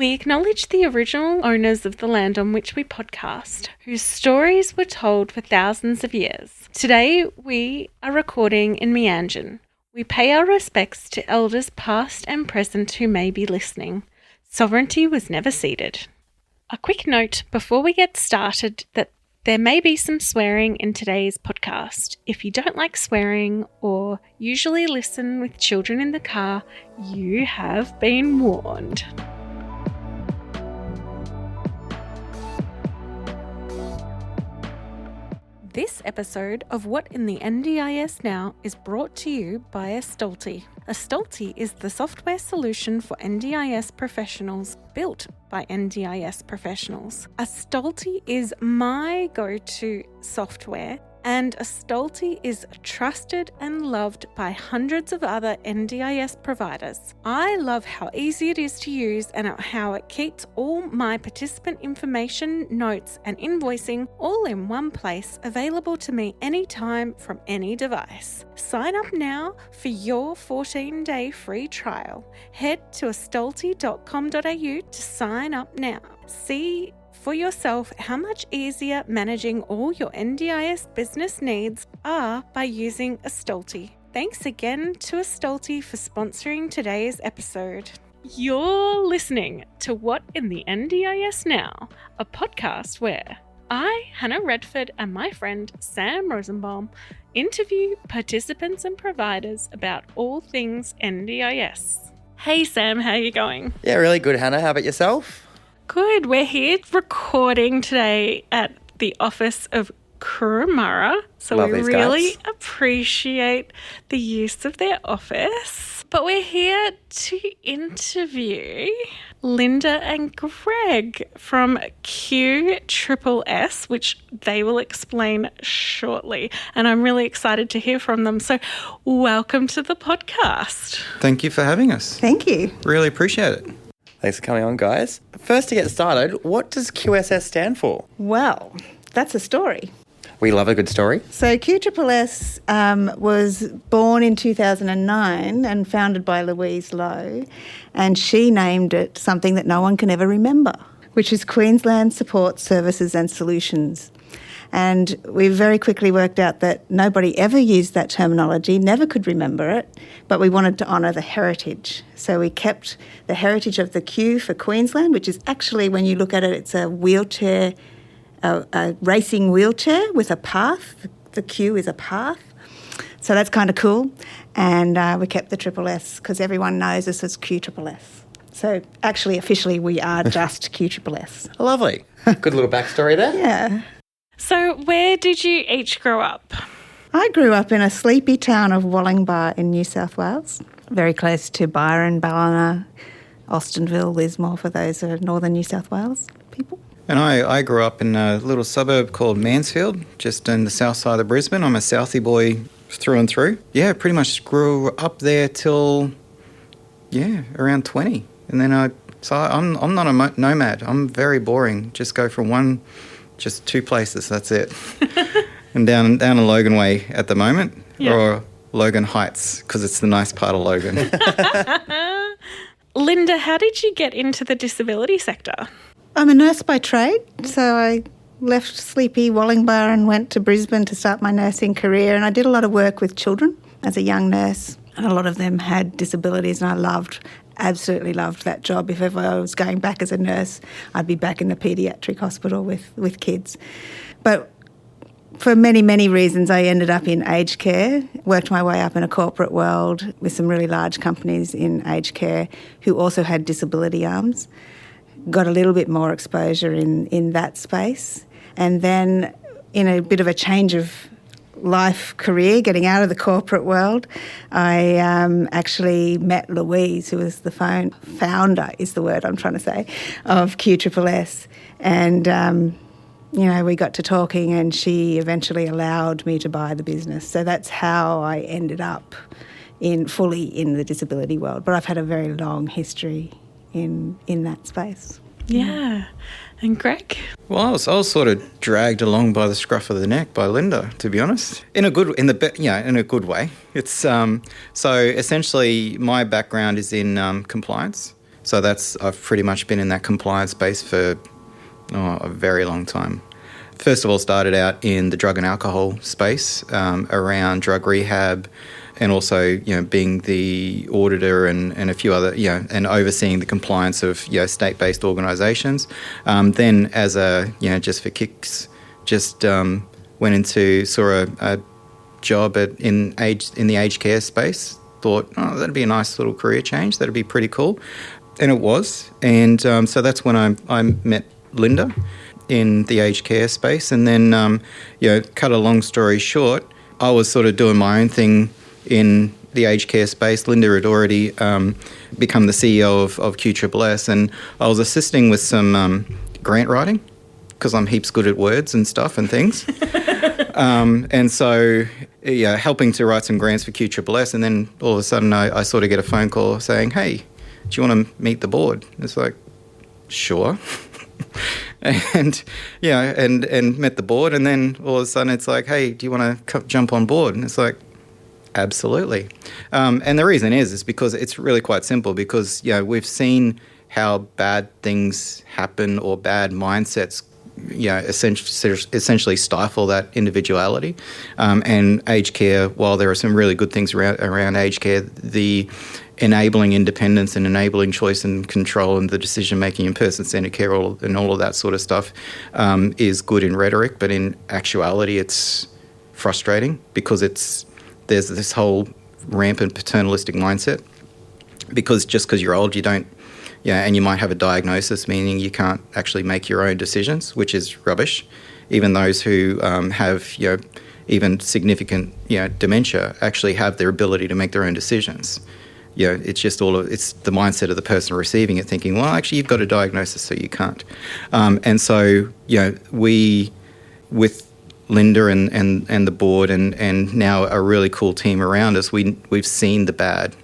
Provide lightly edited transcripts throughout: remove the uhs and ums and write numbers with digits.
We acknowledge the original owners of the land on which we podcast, whose stories were told for thousands of years. Today, we are recording in Meanjin. We pay our respects to elders past and present who may be listening. Sovereignty was never ceded. A quick note before we get started that there may be some swearing in today's podcast. If you don't like swearing or usually listen with children in the car, you have been warned. This episode of What in the NDIS Now is brought to you by Astalty. Astalty is the software solution for NDIS professionals built by NDIS professionals. Astalty is my go-to software, and Astalty is trusted and loved by hundreds of other NDIS providers. I love how easy it is to use and how it keeps all my participant information, notes, and invoicing all in one place, available to me anytime from any device. Sign up now for your 14-day free trial. Head to astalty.com.au to sign up now. See for yourself how much easier managing all your NDIS business needs are by using Astalty. Thanks again to Astalty for sponsoring today's episode. You're listening to What in the NDIS Now, a podcast where I, Hannah Redford, and my friend Sam Rosenbaum interview participants and providers about all things NDIS. Hey Sam, how are you going? Yeah, really good, Hannah. How about yourself? Good. We're here recording today at the office of Kurumara, so Love we these really guys. appreciate the use of their office. But we're here to interview Linda and Greg from QSSS, which they will explain shortly. And I'm really excited to hear from them. So welcome to the podcast. Thank you for having us. Thank you. Really appreciate it. Thanks for coming on, guys. First, to get started, what does QSS stand for? Well, that's a story. We love a good story. So QSSS was born in 2009 and founded by Louise Lowe, and she named it something that no one can ever remember, which is Queensland Support Services and Solutions. And we very quickly worked out that nobody ever used that terminology, never could remember it, but we wanted to honour the heritage. So we kept the heritage of the Q for Queensland, which is actually, when you look at it, it's a wheelchair, a racing wheelchair with a path. The Q is a path. So that's kind of cool. And we kept the triple S because everyone knows us as QSSS. So actually, officially, we are just QSSS. Lovely. Good little backstory there. Yeah. So where did you each grow up? I grew up in a sleepy town of Wollongbar in New South Wales, very close to Byron, Ballina, Austinville, Lismore, for those who are northern New South Wales people. And I grew up in a little suburb called Mansfield, just in the south side of Brisbane. I'm a Southie boy through and through. Yeah, pretty much grew up there till, around 20. And then I'm not a nomad. I'm very boring. Just go from just two places, that's it. And down in Logan Way at the moment, or Logan Heights, because it's the nice part of Logan. Linda, how did you get into the disability sector? I'm a nurse by trade, so I left sleepy Wollongbar and went to Brisbane to start my nursing career, and I did a lot of work with children as a young nurse, and a lot of them had disabilities, and I absolutely loved that job. If ever I was going back as a nurse, I'd be back in the paediatric hospital with kids. But for many, many reasons, I ended up in aged care, worked my way up in a corporate world with some really large companies in aged care who also had disability arms, got a little bit more exposure in that space. And then in a bit of a change of life career, getting out of the corporate world, I actually met Louise, who was the founder, is the word I'm trying to say, of QSSS. And, we got to talking, and she eventually allowed me to buy the business. So that's how I ended up fully in the disability world. But I've had a very long history in that space. Yeah. And Greg? Well, I was sort of dragged along by the scruff of the neck by Linda, to be honest. In a good way. It's so essentially my background is in compliance, So I've pretty much been in that compliance space for a very long time. First of all, started out in the drug and alcohol space, around drug rehab, and also, being the auditor and a few other, and overseeing the compliance of, state-based organisations. Then as just for kicks, saw a job in the aged care space. Thought, that'd be a nice little career change. That'd be pretty cool. And it was. And so that's when I met Linda in the aged care space. And then, cut a long story short, I was sort of doing my own thing in the aged care space. Linda had already become the CEO of QSSS, and I was assisting with some grant writing because I'm heaps good at words and stuff and things. And so, helping to write some grants for QSSS, and then all of a sudden I sort of get a phone call saying, hey, do you want to meet the board? It's like, sure. And met the board, and then all of a sudden it's like, hey, do you want to jump on board? And it's like, absolutely. And the reason is because it's really quite simple, because we've seen how bad things happen, or bad mindsets essentially stifle that individuality. And aged care, while there are some really good things around aged care, the enabling independence and enabling choice and control and the decision-making and person-centred care and all of that sort of stuff is good in rhetoric, but in actuality it's frustrating, because there's this whole rampant paternalistic mindset, because just because you're old you don't, and you might have a diagnosis, meaning you can't actually make your own decisions, which is rubbish. Even those who have even significant dementia actually have their ability to make their own decisions. It's just it's the mindset of the person receiving it, thinking, well, actually you've got a diagnosis, so you can't. And so we, with Linda and the board and now a really cool team around us, we've seen the bad,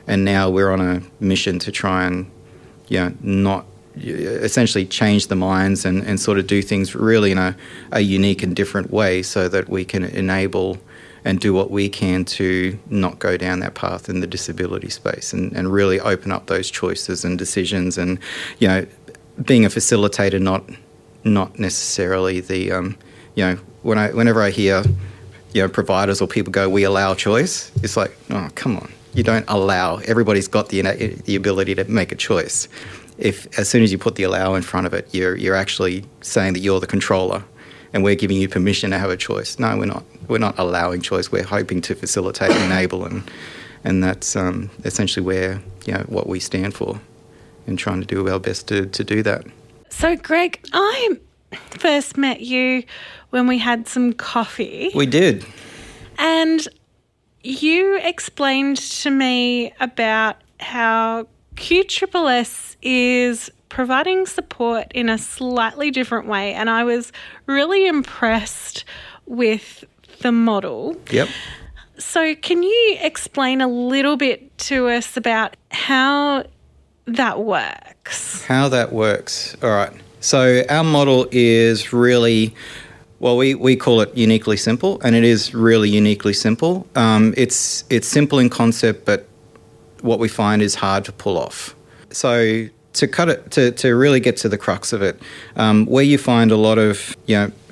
and now we're on a mission to try and not essentially change the minds and sort of do things really in a unique and different way, so that we can enable and do what we can to not go down that path in the disability space, and really open up those choices and decisions, and being a facilitator, not necessarily the whenever I hear providers or people go, we allow choice, it's like, oh, come on. You don't allow. Everybody's got the ability to make a choice. If as soon as you put the allow in front of it, you're actually saying that you're the controller, and we're giving you permission to have a choice. No, we're not. We're not allowing choice. We're hoping to facilitate and enable, and that's essentially where what we stand for, and trying to do our best to do that. So, Greg, I first met you when we had some coffee. We did. And you explained to me about how QSSS is providing support in a slightly different way, and I was really impressed with the model. Yep. So can you explain a little bit to us about how that works? How that works. All right. So our model is really, well, we call it uniquely simple, and it is really uniquely simple. It's simple in concept, but what we find is hard to pull off. So to cut it, to really get to the crux of it, where you find a lot of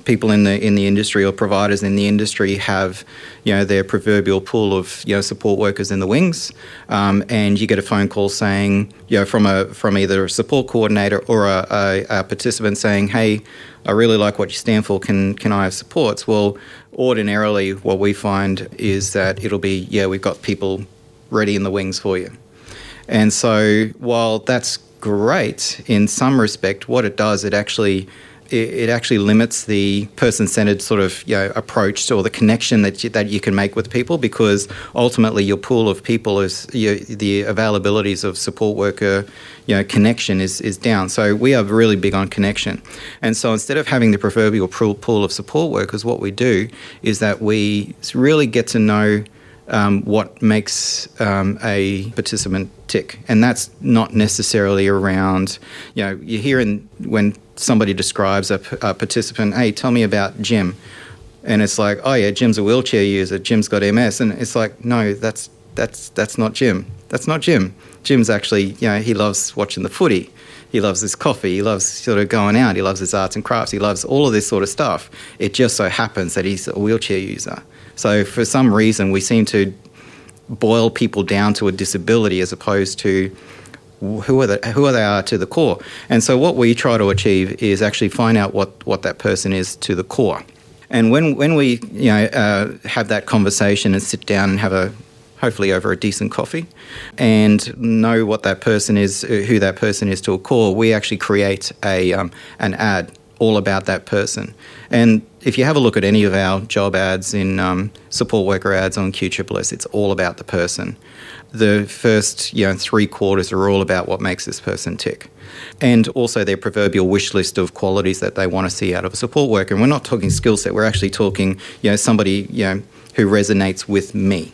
people in the industry, or providers in the industry, have their proverbial pool of support workers in the wings, and you get a phone call saying from either a support coordinator or a participant saying, hey, I really like what you stand for, can I have supports? Well, ordinarily what we find is that it'll be, we've got people ready in the wings for you. And so while that's great in some respect, what it does, it actually limits the person-centered sort of approach, or the connection that you can make with people, because ultimately your pool of people is the availabilities of support worker connection is down. So we are really big on connection, and so instead of having the proverbial pool of support workers, what we do is that we really get to know what makes a participant tick, and that's not necessarily around you hear when somebody describes a participant, hey, tell me about Jim, and it's like, oh yeah, Jim's a wheelchair user, Jim's got MS, and it's like, no, that's that's not Jim. That's not Jim. Jim's actually, he loves watching the footy. He loves his coffee. He loves sort of going out. He loves his arts and crafts. He loves all of this sort of stuff. It just so happens that he's a wheelchair user. So for some reason, we seem to boil people down to a disability as opposed to who they are to the core. And so what we try to achieve is actually find out what that person is to the core. And when we have that conversation and sit down and have hopefully over a decent coffee, and know what that person is, who that person is to a core, we actually create an ad all about that person. And if you have a look at any of our job ads in support worker ads on QSSS, it's all about the person. The first 3 quarters are all about what makes this person tick. And also their proverbial wish list of qualities that they want to see out of a support worker. And we're not talking skill set, we're actually talking somebody who resonates with me.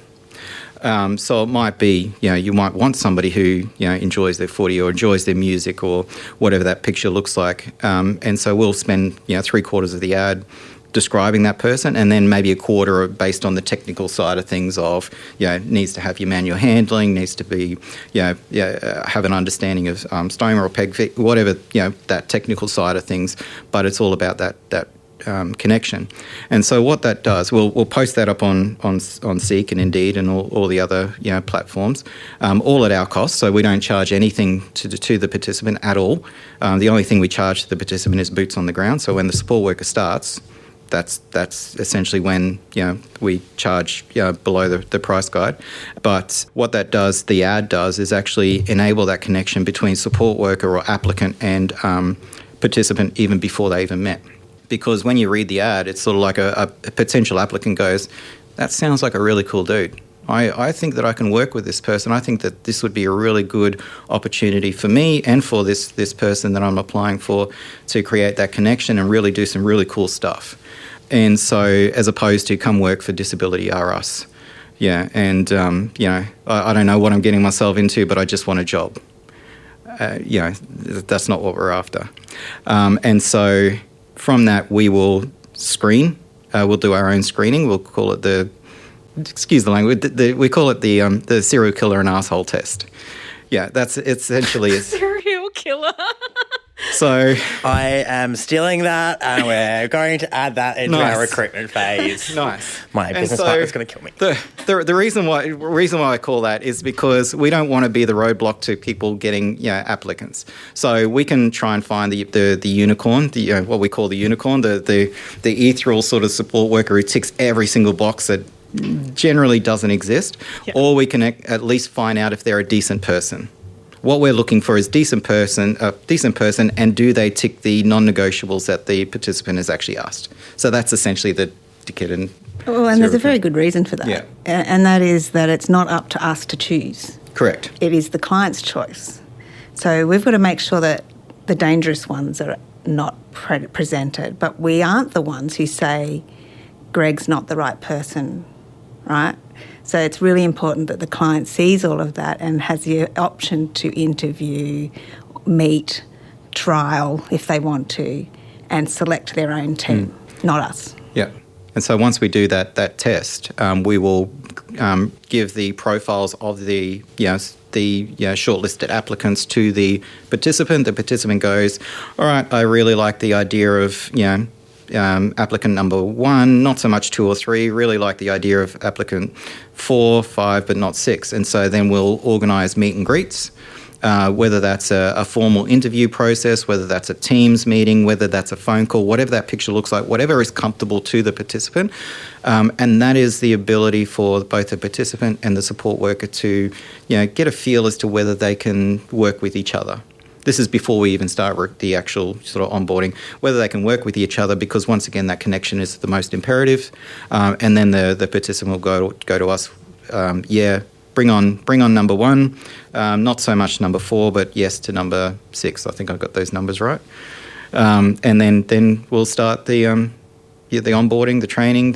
So it might be, you might want somebody who, enjoys their footy or enjoys their music or whatever that picture looks like. And so we'll spend, 3 quarters of the ad describing that person, and then maybe a quarter based on the technical side of things of, needs to have your manual handling, needs to be, have an understanding of stoma or peg feet, whatever, that technical side of things. But it's all about that connection. And so what that does, we'll post that up on Seek and Indeed and all the other platforms, all at our cost. So we don't charge anything to the participant at all. The only thing we charge to the participant is boots on the ground. So when the support worker starts, that's essentially when we charge below the price guide. But what that does, the ad does, is actually enable that connection between support worker or applicant and participant even before they even met. Because when you read the ad, it's sort of like a potential applicant goes, that sounds like a really cool dude. I think that I can work with this person. I think that this would be a really good opportunity for me and for this person that I'm applying for to create that connection and really do some really cool stuff. And so as opposed to come work for Disability R Us. Yeah, and, I don't know what I'm getting myself into, but I just want a job. That's not what we're after. And so from that, we will screen. We'll do our own screening. We'll call it excuse the language, we call it the serial killer and asshole test. Yeah, that's essentially it. Serial killer. So I am stealing that, and we're going to add that into our recruitment phase. Nice. My business partner's going to kill me. The reason why I call that is because we don't want to be the roadblock to people getting applicants. So we can try and find the unicorn, what we call the unicorn, the ethereal sort of support worker who ticks every single box that generally doesn't exist, or we can at least find out if they're a decent person. What we're looking for is decent person, and do they tick the non-negotiables that the participant has actually asked? So that's essentially the ticket. And there's a very good reason for that, yeah. And that is that it's not up to us to choose. Correct. It is the client's choice. So we've got to make sure that the dangerous ones are not presented, but we aren't the ones who say Greg's not the right person, right? So it's really important that the client sees all of that and has the option to interview, meet, trial if they want to, and select their own team, not us. Yeah. And so once we do that test, we will give the profiles of the shortlisted applicants to the participant. The participant goes, all right, I really like the idea of, applicant number 1, not so much 2 or 3, really like the idea of applicant 4, 5, but not 6. And so then we'll organise meet and greets, whether that's a formal interview process, whether that's a Teams meeting, whether that's a phone call, whatever that picture looks like, whatever is comfortable to the participant. And that is the ability for both the participant and the support worker to, get a feel as to whether they can work with each other. This is before we even start the actual sort of onboarding, whether they can work with each other, because once again, that connection is the most imperative. And then the participant will go to us, bring on number 1, not so much number 4, but yes to number 6. I think I got those numbers right. And then we'll start the onboarding, the training,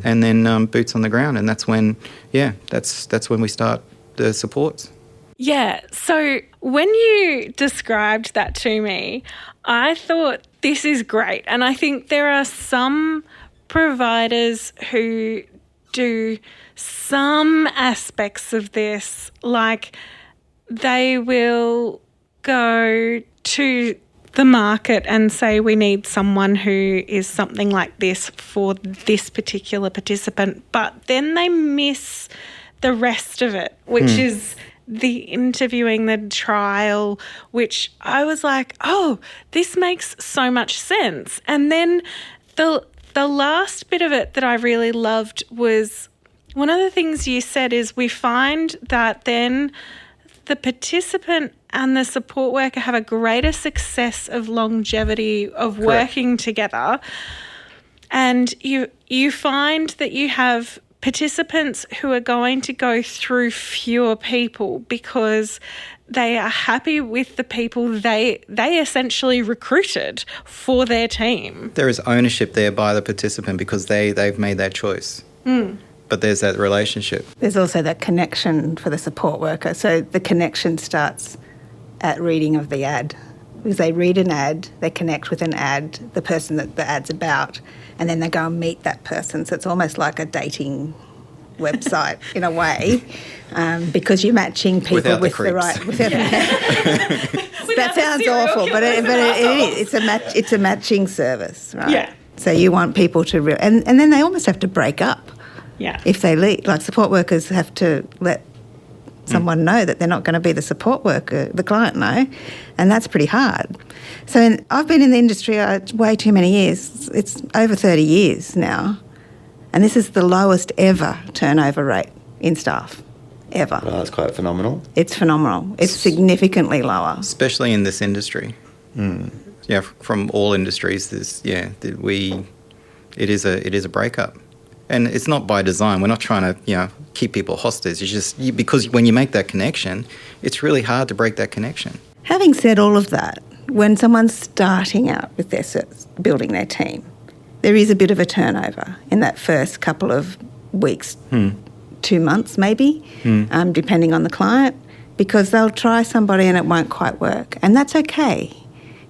and then boots on the ground, and that's when we start the supports. Yeah, so when you described that to me, I thought this is great. And I think there are some providers who do some aspects of this, like they will go to the market and say we need someone who is something like this for this particular participant, but then they miss the rest of it, which is the interviewing, the trial, which I was like, oh, this makes so much sense. And then the last bit of it that I really loved was one of the things you said is we find that then the participant and the support worker have a greater success of longevity of working together. And you find that you have participants who are going to go through fewer people because they are happy with the people they essentially recruited for their team. There is ownership there by the participant because they've made that choice. But there's that relationship. There's also that connection for the support worker. So the connection starts at reading of the ad. Because they read an ad, they connect with an ad, the person that the ad's about, and then they go and meet that person. So it's almost like a dating website in a way, because you're matching people without with the right. That sounds awful, but it is. It's a matching service, right? Yeah. So you want people to and then they almost have to break up. Yeah. If they leave, like support workers have to let someone know that they're not going to be the support worker, the client know, and that's pretty hard. So I've been in the industry way too many years. It's over 30 years now, and this is the lowest ever turnover rate in staff, ever. Well, that's quite phenomenal. It's phenomenal. It's significantly lower. Especially in this industry. Yeah, from all industries, it is a breakup. And it's not by design. We're not trying to, keep people hostage. It's just because when you make that connection, it's really hard to break that connection. Having said all of that, when someone's starting out with building their team, there is a bit of a turnover in that first couple of weeks, 2 months maybe, depending on the client, because they'll try somebody and it won't quite work. And that's okay.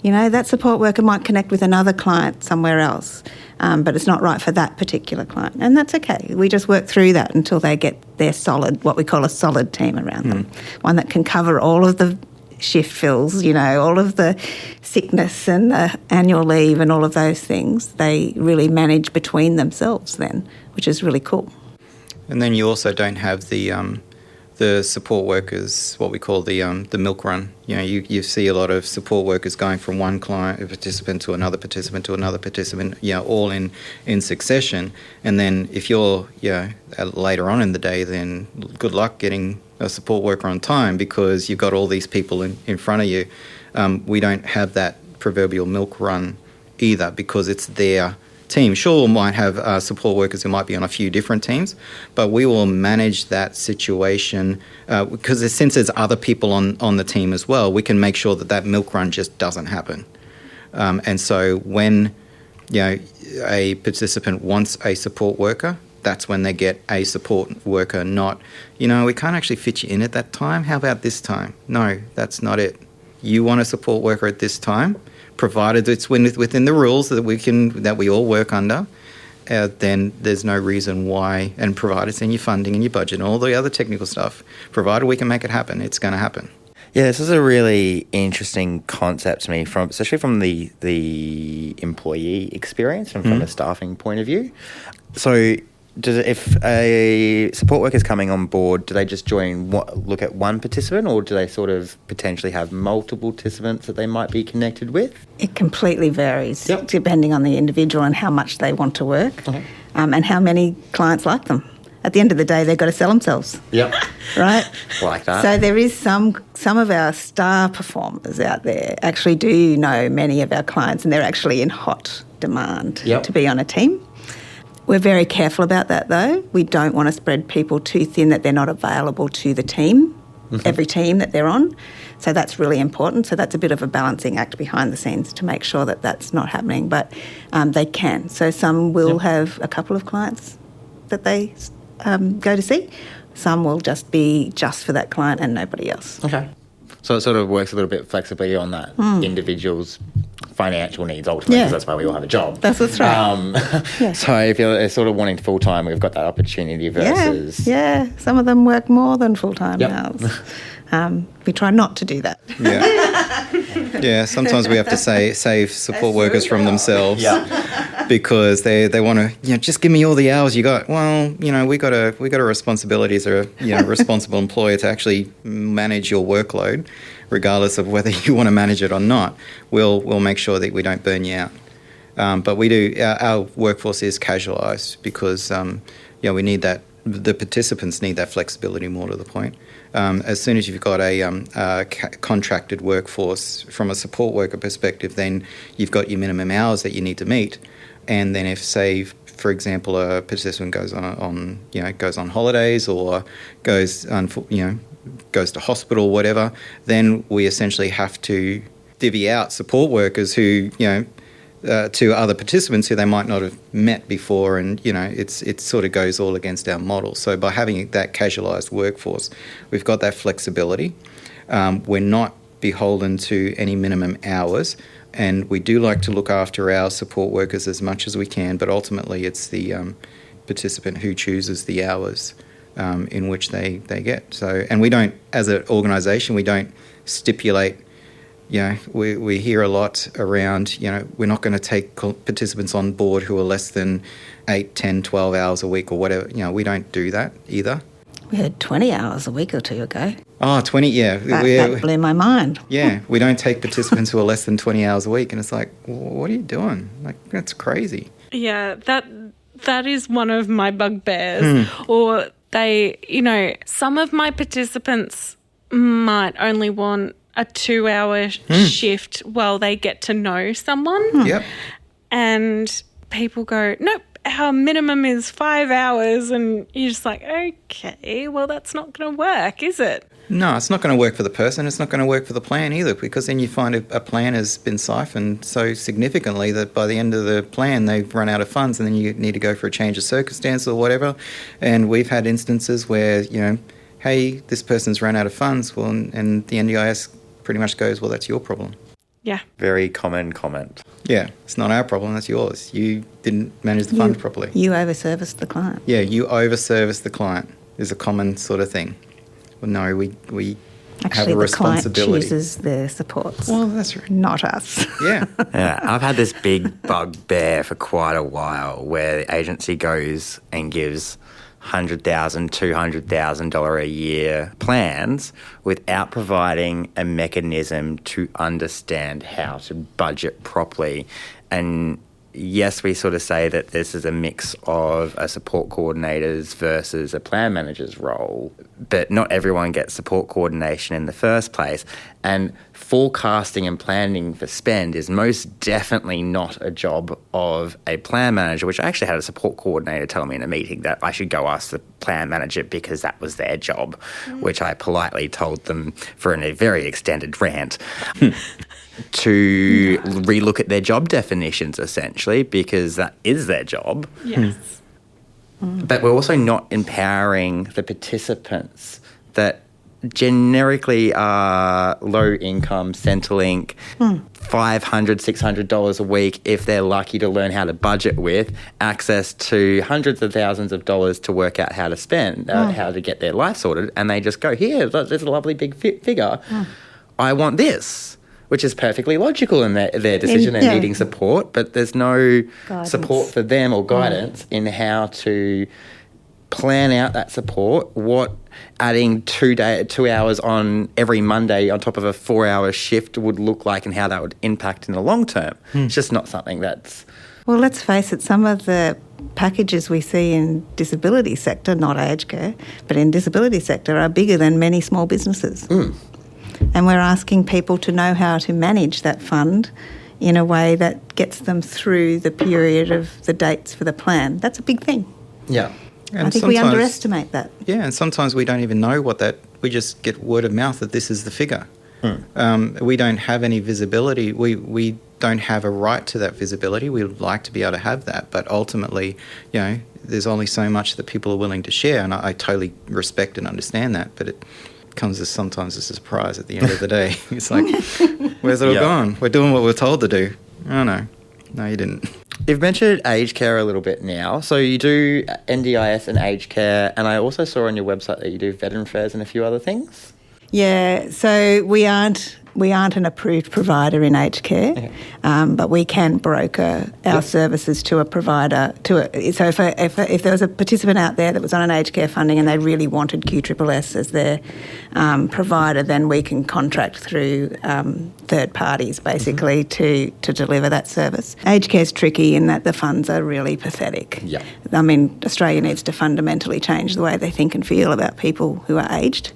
That support worker might connect with another client somewhere else, but it's not right for that particular client. And that's okay. We just work through that until they get their solid, what we call a solid team around them, one that can cover all of the shift fills, all of the sickness and the annual leave and all of those things. They really manage between themselves then, which is really cool. And then you also don't have the support workers, what we call the milk run. You see a lot of support workers going from one participant to another participant to another participant, all in succession. And then if you're later on in the day, then good luck getting a support worker on time because you've got all these people in front of you. We don't have that proverbial milk run either because it's their team. Sure, we might have support workers who might be on a few different teams, but we will manage that situation because since there's other people on the team as well, we can make sure that milk run just doesn't happen. And so when a participant wants a support worker, that's when they get a support worker, not, we can't actually fit you in at that time. How about this time? No, that's not it. You want a support worker at this time, provided it's within the rules that we all work under, then there's no reason why, and provided it's in your funding and your budget and all the other technical stuff, provided we can make it happen, it's going to happen. Yeah, this is a really interesting concept to me, especially from the employee experience and from a staffing point of view. So if a support worker is coming on board, do they just look at one participant, or do they sort of potentially have multiple participants that they might be connected with? It completely varies depending on the individual and how much they want to work, and how many clients like them. At the end of the day, they've got to sell themselves. Yep. Right? Like that. So there is some of our star performers out there actually do know many of our clients, and they're actually in hot demand to be on a team. We're very careful about that, though. We don't want to spread people too thin that they're not available to the team, every team that they're on. So that's really important. So that's a bit of a balancing act behind the scenes to make sure that that's not happening. But they can. So some will have a couple of clients that they go to see. Some will just be just for that client and nobody else. Okay. So it sort of works a little bit flexibly on that individual's financial needs ultimately, because Yeah. that's why we all have a job. That's what's right. Yeah. So if you're sort of wanting full-time, we've got that opportunity versus... Yeah. Some of them work more than full-time Yep. hours. We try not to do that. Yeah. Yeah, sometimes we have to save support workers from themselves. Yeah. Because they want to, just give me all the hours you got. Well, we got a responsibility as a responsible employer to actually manage your workload, regardless of whether you want to manage it or not. We'll make sure that we don't burn you out. But we do. Our workforce is casualised because we need that. The participants need that flexibility, more to the point. As soon as you've got a contracted workforce from a support worker perspective, then you've got your minimum hours that you need to meet. And then if, say, for example, a participant goes on holidays or goes to hospital, whatever, then we essentially have to divvy out support workers who, to other participants who they might not have met before, and it sort of goes all against our model. So by having that casualised workforce, we've got that flexibility. We're not beholden to any minimum hours, and we do like to look after our support workers as much as we can, but ultimately it's the participant who chooses the hours in which they get. So, and we don't, as an organisation, we don't stipulate. We hear a lot around, we're not going to take participants on board who are less than 8, 10, 12 hours a week or whatever. We don't do that either. We had 20 hours a week or two ago. Oh, 20, yeah. That blew my mind. Yeah, we don't take participants who are less than 20 hours a week. And it's like, what are you doing? Like, that's crazy. Yeah, that is one of my bugbears. Or some of my participants might only want a 2-hour shift while they get to know someone. Yep. And people go, nope, our minimum is 5 hours. And you're just like, okay, well, that's not going to work, is it? No, it's not going to work for the person. It's not going to work for the plan either, because then you find a plan has been siphoned so significantly that by the end of the plan, they've run out of funds, and then you need to go for a change of circumstance or whatever. And we've had instances where, hey, this person's run out of funds, well, and the NDIS pretty much goes, well, that's your problem. Yeah. Very common comment. Yeah, it's not our problem, that's yours. You didn't manage the fund properly. You overserviced the client. Yeah, you overservice the client is a common sort of thing. Well, no, we have a responsibility. The client chooses their supports. Well, that's right. Not us. Yeah. Yeah, I've had this big bugbear for quite a while where the agency goes and gives $100,000, $200,000 a year plans without providing a mechanism to understand how to budget properly. And yes, we sort of say that this is a mix of a support coordinator's versus a plan manager's role, but not everyone gets support coordination in the first place. And forecasting and planning for spend is most definitely not a job of a plan manager, which I actually had a support coordinator tell me in a meeting that I should go ask the plan manager because that was their job, which I politely told them for a very extended rant. To relook at their job definitions, essentially, because that is their job. Yes. But we're also not empowering the participants that generically are low income, Centrelink, $500, $600 a week if they're lucky to learn how to budget with, access to hundreds of thousands of dollars to work out how to spend, how to get their life sorted, and they just go, here, there's a lovely big figure. I want this. Which is perfectly logical in their decision. They're needing support, but there's no support for them or guidance in how to plan out that support, what adding 2 hours on every Monday on top of a 4-hour shift would look like and how that would impact in the long term. It's just not something that's... Well, let's face it, some of the packages we see in disability sector, not aged care, but in disability sector are bigger than many small businesses. And we're asking people to know how to manage that fund in a way that gets them through the period of the dates for the plan. That's a big thing. Yeah. And I think we underestimate that. Yeah, and sometimes we don't even know we just get word of mouth that this is the figure. We don't have any visibility. We don't have a right to that visibility. We would like to be able to have that, but ultimately, there's only so much that people are willing to share, and I totally respect and understand that, but comes as sometimes a surprise at the end of the day. It's like, where's it all gone? We're doing what we're told to do. Oh, no, you didn't. You've mentioned aged care a little bit now. So you do NDIS and aged care, and I also saw on your website that you do veteran affairs and a few other things. Yeah, so we aren't an approved provider in aged care, but we can broker our services to a provider. So if there was a participant out there that was on an aged care funding and they really wanted QSSS as their provider, then we can contract through third parties basically to deliver that service. Aged care is tricky in that the funds are really pathetic. Yeah. I mean, Australia needs to fundamentally change the way they think and feel about people who are aged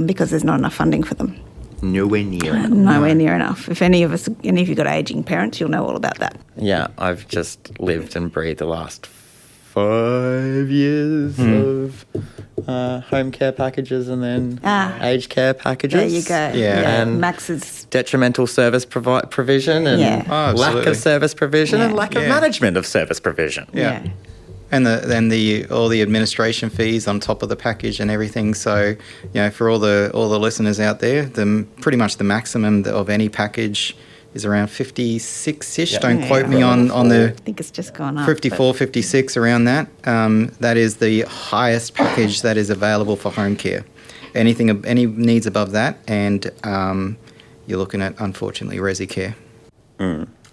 because there's not enough funding for them. Nowhere near enough. Nowhere near enough. If any of you got ageing parents, you'll know all about that. Yeah, I've just lived and breathed the last 5 years of home care packages and then aged care packages. There you go. Yeah. And Max's detrimental service provision and lack of service provision and lack of management of service provision. Yeah. And all the administration fees on top of the package and everything. So, for all the listeners out there, pretty much the maximum of any package is around 56-ish. Don't quote me on the... I think it's just gone up. 54, 56, around that. That is the highest package that is available for home care. Any needs above that, and you're looking at, unfortunately, resi care.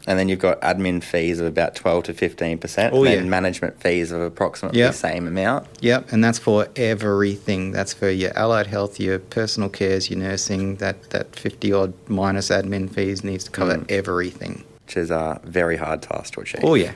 And then you've got admin fees of about 12 to 15%, and then management fees of approximately the same amount. Yep, and that's for everything. That's for your allied health, your personal cares, your nursing. That 50-odd minus admin fees needs to cover everything. Which is a very hard task to achieve. Oh, yeah.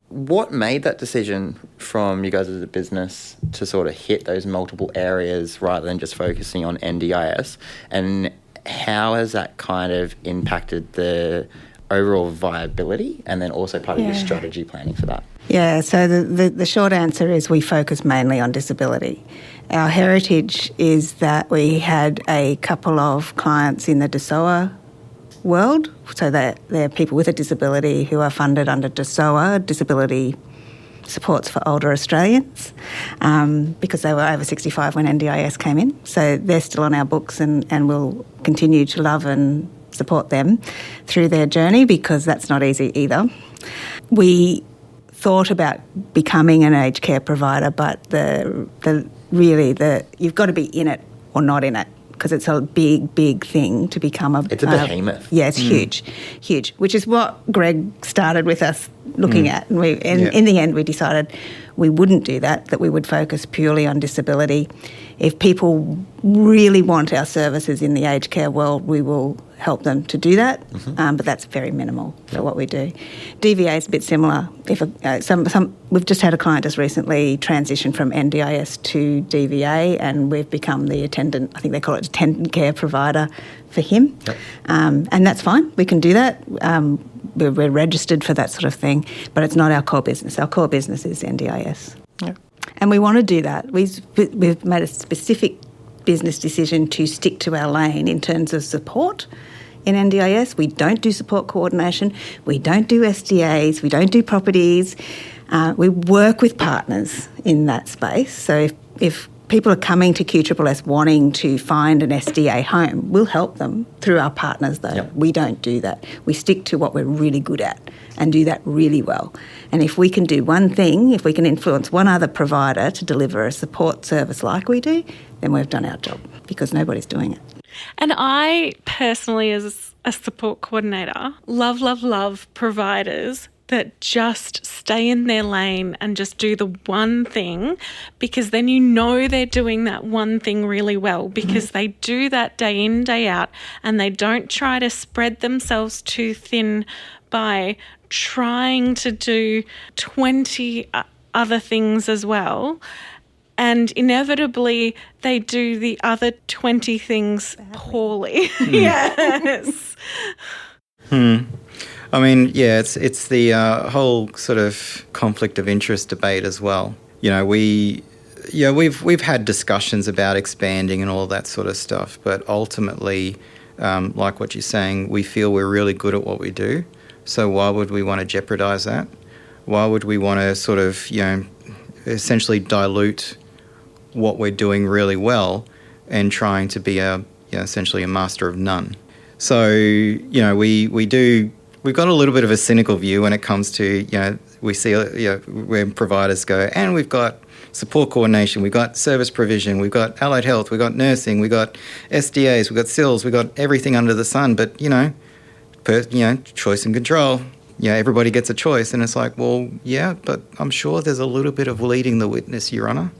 What made that decision from you guys as a business to sort of hit those multiple areas rather than just focusing on NDIS? And how has that kind of impacted the overall viability and then also part of your strategy planning for that? Yeah, so the short answer is we focus mainly on disability. Our heritage is that we had a couple of clients in the DSOA world, so that they're people with a disability who are funded under DSOA, Disability Supports for Older Australians, because they were over 65 when NDIS came in. So they're still on our books and we'll continue to love and support them through their journey because that's not easy either. We thought about becoming an aged care provider, but you've got to be in it or not in it because it's a big thing to become a... It's a behemoth. Yeah, it's huge, which is what Greg started with us looking at. And in the end, we decided we wouldn't do that we would focus purely on disability. If people really want our services in the aged care world, we will help them to do that, but that's very minimal for what we do. DVA is a bit similar. If we've just had a client just recently transition from NDIS to DVA, and we've become the attendant, I think they call it attendant care provider for him, and that's fine. We can do that. We're registered for that sort of thing, but it's not our core business. Our core business is NDIS. Yeah. And we want to do that. We've made a specific business decision to stick to our lane in terms of support in NDIS. We don't do support coordination. We don't do SDAs. We don't do properties. We work with partners in that space. So if people are coming to QSSS wanting to find an SDA home, we'll help them through our partners, though. Yep. We don't do that. We stick to what we're really good at and do that really well. And if we can do one thing, if we can influence one other provider to deliver a support service like we do, then we've done our job because nobody's doing it. And I personally, as a support coordinator, love providers that just stay in their lane and just do the one thing, because then you know they're doing that one thing really well because they do that day in, day out, and they don't try to spread themselves too thin by trying to do 20 other things as well. And inevitably, they do the other 20 things poorly. Yes. I mean, yeah, it's the whole sort of conflict of interest debate as well. We've had discussions about expanding and all that sort of stuff, but ultimately, like what you're saying, we feel we're really good at what we do. So why would we want to jeopardise that? Why would we want to sort of, essentially dilute what we're doing really well and trying to be essentially a master of none. So, we've got a little bit of a cynical view when it comes to, we see when providers go, and we've got support coordination, we've got service provision, we've got allied health, we've got nursing, we've got SDAs, we've got SILs, we've got everything under the sun. But, choice and control, everybody gets a choice. And it's like, well, yeah, but I'm sure there's a little bit of leading the witness, Your Honour.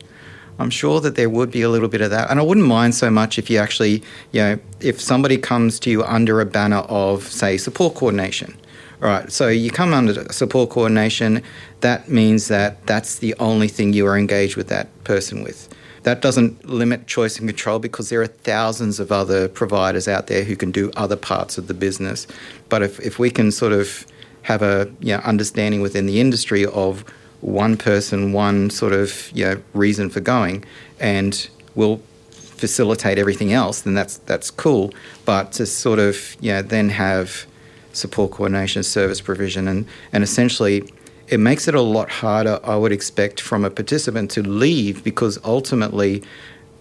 I'm sure that there would be a little bit of that. And I wouldn't mind so much if you actually, if somebody comes to you under a banner of, say, support coordination. All right, so you come under support coordination, that means that that's the only thing you are engaged with that person with. That doesn't limit choice and control because there are thousands of other providers out there who can do other parts of the business. But if we can sort of have a understanding within the industry of one person, one sort of reason for going, and we'll facilitate everything else, then that's cool. But to sort of then have support coordination, service provision, and essentially it makes it a lot harder, I would expect, from a participant to leave, because ultimately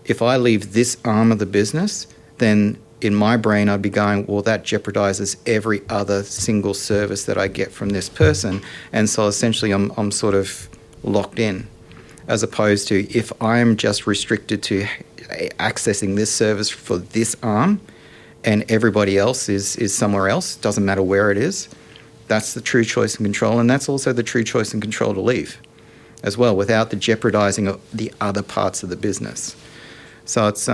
if I leave this arm of the business, then in my brain I'd be going, well, that jeopardizes every other single service that I get from this person. And so essentially I'm sort of locked in, as opposed to if I'm just restricted to accessing this service for this arm and everybody else is somewhere else, doesn't matter where it is, that's the true choice and control. And that's also the true choice and control to leave as well, without the jeopardizing of the other parts of the business. So it's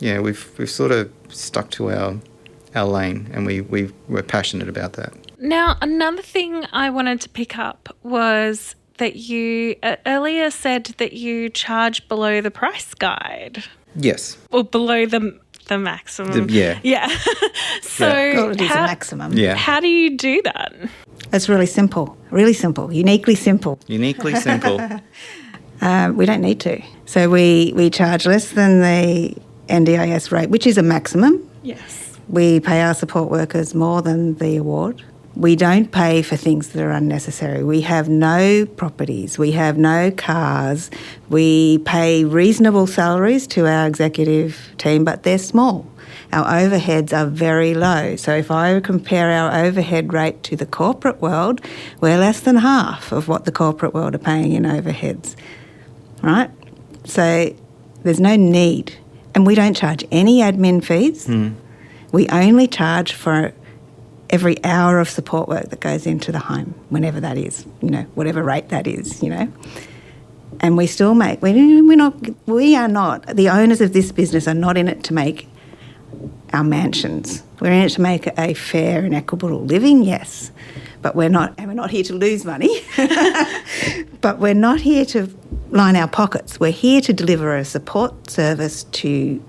we've sort of stuck to our lane, and we're passionate about that. Now, another thing I wanted to pick up was that you earlier said that you charge below the price guide. Yes. Or below the maximum. Yeah. So Well, it is a maximum. Yeah. How do you do that? It's really simple, uniquely simple. Uniquely simple. We don't need to. So we charge less than the NDIS rate, which is a maximum. Yes. We pay our support workers more than the award. We don't pay for things that are unnecessary. We have no properties. We have no cars. We pay reasonable salaries to our executive team, but they're small. Our overheads are very low. So if I compare our overhead rate to the corporate world, we're less than half of what the corporate world are paying in overheads, right? So there's no need. And we don't charge any admin fees. We only charge for every hour of support work that goes into the home, whenever that is, whatever rate that is, And we still make, we are not, the owners of this business are not in it to make our mansions. We're in it to make a fair and equitable living, yes, but we're not here to lose money. But we're not here to line our pockets. We're here to deliver a support service to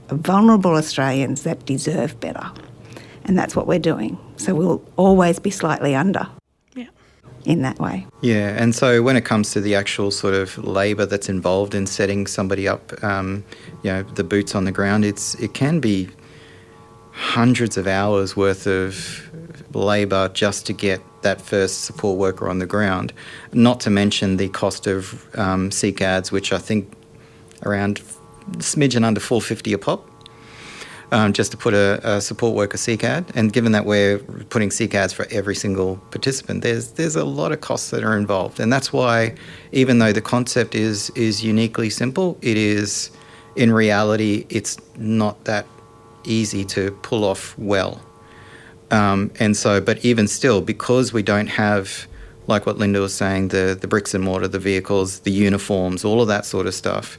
vulnerable Australians that deserve better. And that's what we're doing. So we'll always be slightly under in that way. Yeah, and so when it comes to the actual sort of labour that's involved in setting somebody up, the boots on the ground, it can be hundreds of hours worth of labour just to get that first support worker on the ground, not to mention the cost of CCADs, which I think around a smidgen under $450 a pop. Just to put a support worker CCAD. And given that we're putting CCADs for every single participant, there's a lot of costs that are involved. And that's why, even though the concept is uniquely simple, it is, in reality, it's not that easy to pull off well. But even still, because we don't have, like what Linda was saying, the bricks and mortar, the vehicles, the uniforms, all of that sort of stuff,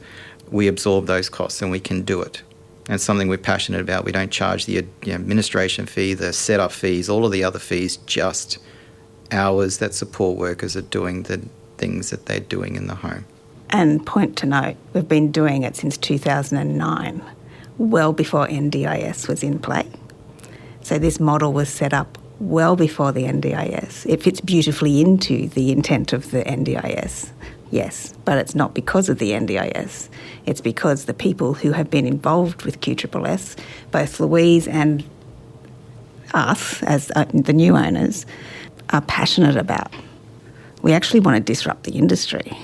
we absorb those costs and we can do it. And it's something we're passionate about. We don't charge the administration fee, the setup fees, all of the other fees, just hours that support workers are doing the things that they're doing in the home. And point to note, we've been doing it since 2009, well before NDIS was in play. So this model was set up well before the NDIS. It fits beautifully into the intent of the NDIS. Yes, but it's not because of the NDIS. It's because the people who have been involved with QSSS, both Louise and us as the new owners, are passionate about. We actually want to disrupt the industry.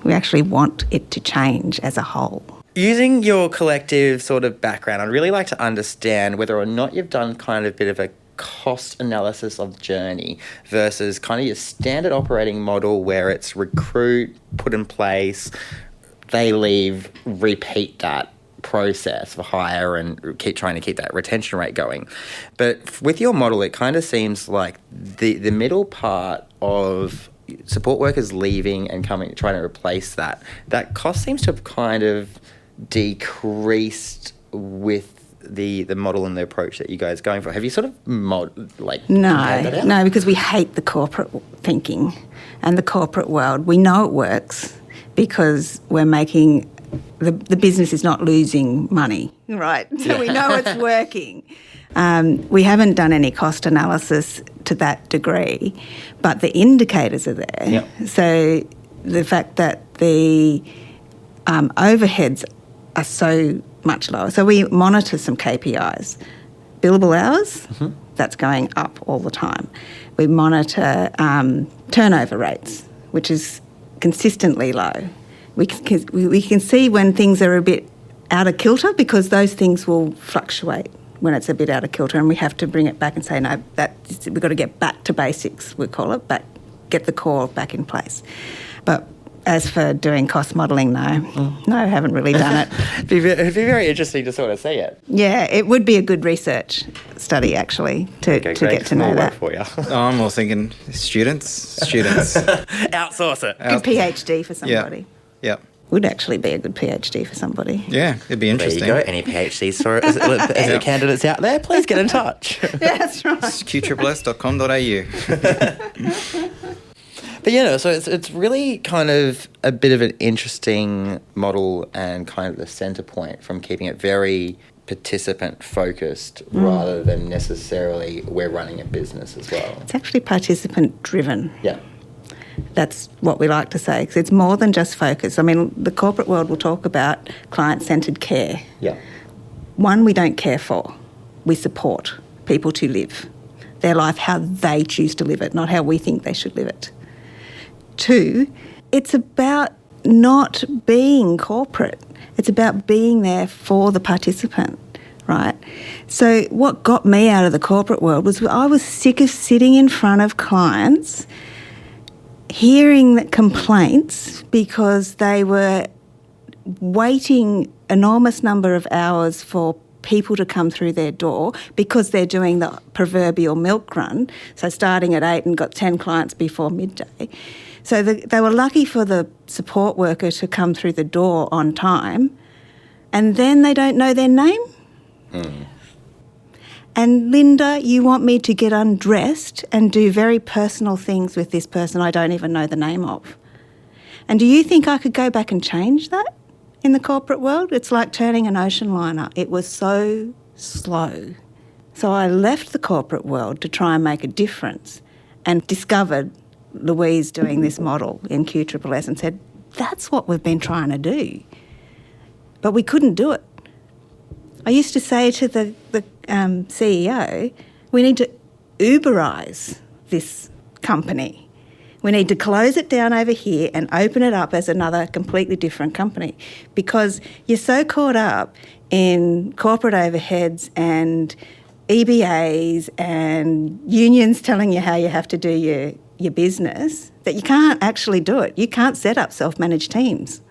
We actually want it to change as a whole. Using your collective sort of background, I'd really like to understand whether or not you've done kind of a bit of a cost analysis of journey versus kind of your standard operating model where it's recruit, put in place, they leave, repeat that process for hire and keep trying to keep that retention rate going. But with your model, it kind of seems like the middle part of support workers leaving and coming, trying to replace that cost seems to have kind of decreased with the model and the approach that you guys are going for. Have you sort of compared that out? No, because we hate the corporate thinking and the corporate world. We know it works because we're making the business is not losing money, right? So we know it's working. We haven't done any cost analysis to that degree, but the indicators are there. Yep. So the fact that the overheads are so much lower. So we monitor some KPIs. Billable hours, that's going up all the time. We monitor turnover rates, which is consistently low. We can see when things are a bit out of kilter because those things will fluctuate when it's a bit out of kilter, and we have to bring it back and say, no, we've got to get back to basics, we call it, get the core back in place. But as for doing cost modelling, no, I haven't really done it. It'd be very interesting to sort of see it. Yeah, it would be a good research study, actually, to get to know that. For you. Oh, I'm more thinking students. Outsource it. Good PhD for somebody. Yeah. Would actually be a good PhD for somebody. Yeah, it'd be interesting. There you go. Any PhDs for as candidates out there, please get in touch. Yeah, that's right. qsss.com.au. But yeah, no, so it's really kind of a bit of an interesting model and kind of the centre point from keeping it very participant focused rather than necessarily we're running a business as well. It's actually participant driven. Yeah. That's what we like to say, because it's more than just focus. I mean, the corporate world will talk about client-centred care. Yeah. One, we don't care for. We support people to live their life how they choose to live it, not how we think they should live it. Two, it's about not being corporate. It's about being there for the participant, right? So what got me out of the corporate world was I was sick of sitting in front of clients hearing the complaints because they were waiting enormous number of hours for people to come through their door because they're doing the proverbial milk run, so starting at 8 and got 10 clients before midday. So they were lucky for the support worker to come through the door on time, and then they don't know their name. And Linda, you want me to get undressed and do very personal things with this person I don't even know the name of. And do you think I could go back and change that in the corporate world? It's like turning an ocean liner. It was so slow. So I left the corporate world to try and make a difference and discovered Louise doing this model in QSSS and said, that's what we've been trying to do. But we couldn't do it. I used to say to the CEO, we need to Uberise this company. We need to close it down over here and open it up as another completely different company, because you're so caught up in corporate overheads and EBAs and unions telling you how you have to do your business that you can't actually do it. You can't set up self-managed teams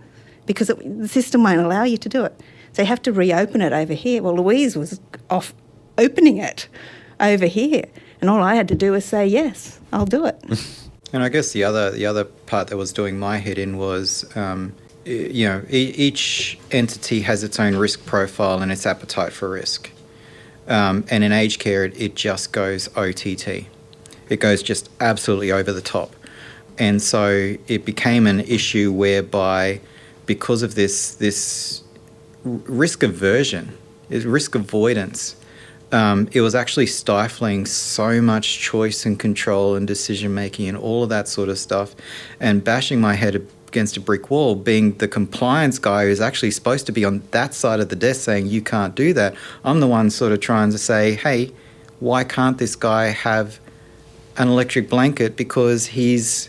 because the system won't allow you to do it. So you have to reopen it over here. Well, Louise was off opening it over here, and all I had to do was say, yes, I'll do it. And I guess the other part that was doing my head in was, each entity has its own risk profile and its appetite for risk. And in aged care, it just goes OTT. It goes just absolutely over the top. And so it became an issue whereby, because of this risk aversion, risk avoidance, it was actually stifling so much choice and control and decision-making and all of that sort of stuff, and bashing my head against a brick wall, being the compliance guy who's actually supposed to be on that side of the desk saying, you can't do that. I'm the one sort of trying to say, hey, why can't this guy have an electric blanket because he's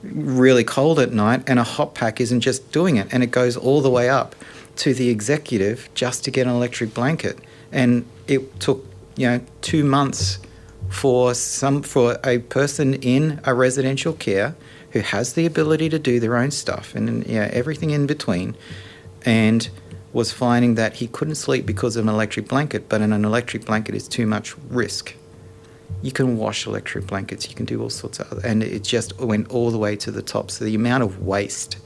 really cold at night and a hot pack isn't just doing it, and it goes all the way up to the executive just to get an electric blanket. And it took, 2 months for a person in a residential care who has the ability to do their own stuff and everything in between, and was finding that he couldn't sleep because of an electric blanket, but an electric blanket is too much risk. You can wash electric blankets, you can do all sorts of other, and it just went all the way to the top. So the amount of waste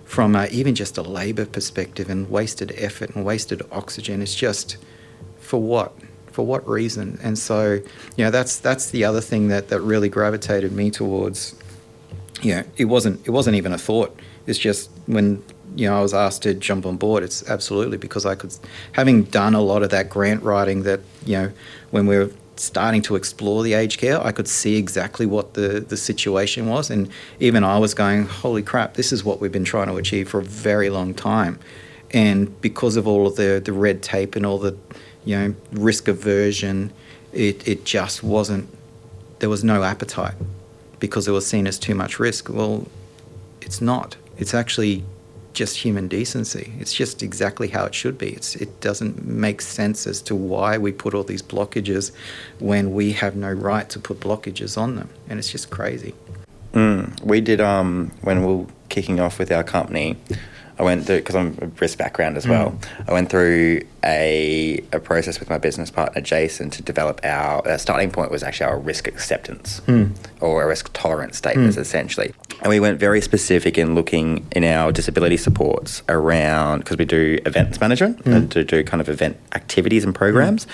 from even just a labour perspective, and wasted effort and wasted oxygen, is just for what? For what reason? And so, that's the other thing that really gravitated me towards. It wasn't even a thought. It's just when I was asked to jump on board, it's absolutely because I could, having done a lot of that grant writing, that when we were starting to explore the aged care, I could see exactly what the situation was, and even I was going, holy crap, this is what we've been trying to achieve for a very long time. And because of all of the red tape and all the risk aversion, it just wasn't, there was no appetite because it was seen as too much risk. Well, it's not. It's actually just human decency. It's just exactly how it should be. It doesn't make sense as to why we put all these blockages when we have no right to put blockages on them, and it's just crazy. We did, when we were kicking off with our company, I went through, because I'm a risk background as well, I went through a process with my business partner, Jason, to develop our starting point was actually our risk acceptance or a risk tolerance statements, essentially. And we went very specific in looking in our disability supports around, because we do events management, to do kind of event activities and programs,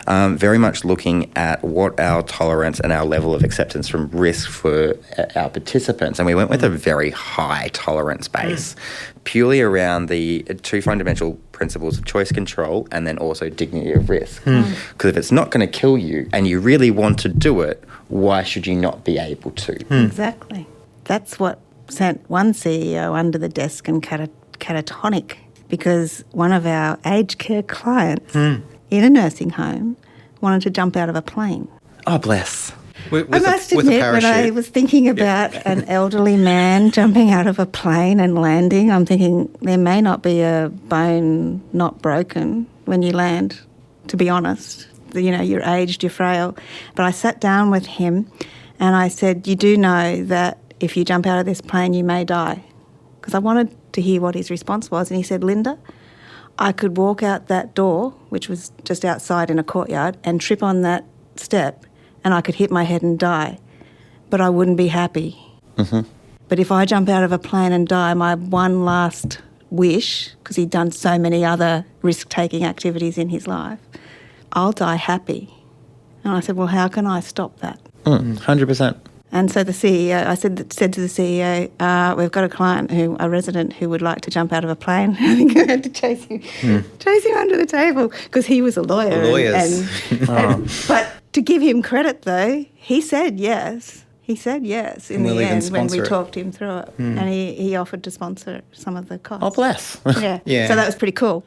very much looking at what our tolerance and our level of acceptance from risk for our participants. And we went with a very high tolerance base, purely around the two fundamental principles of choice control and then also dignity of risk. Because if it's not going to kill you and you really want to do it, why should you not be able to? Exactly. That's what sent one CEO under the desk and catatonic, because one of our aged care clients in a nursing home wanted to jump out of a plane. Oh, bless. I must admit, when I was thinking about an elderly man jumping out of a plane and landing, I'm thinking there may not be a bone not broken when you land, to be honest. You're aged, you're frail. But I sat down with him and I said, you do know that if you jump out of this plane, you may die. Because I wanted to hear what his response was. And he said, Linda, I could walk out that door, which was just outside in a courtyard, and trip on that step, and I could hit my head and die, but I wouldn't be happy. But if I jump out of a plane and die, my one last wish, because he'd done so many other risk-taking activities in his life, I'll die happy. And I said, well, how can I stop that? 100%. And so the CEO, I said to the CEO, we've got a resident who would like to jump out of a plane. I think I had to chase him under the table because he was a lawyer. Lawyers. But to give him credit, though, he said yes. He said yes in the end when we talked him through it. And he offered to sponsor some of the costs. Oh, bless. Yeah. So that was pretty cool.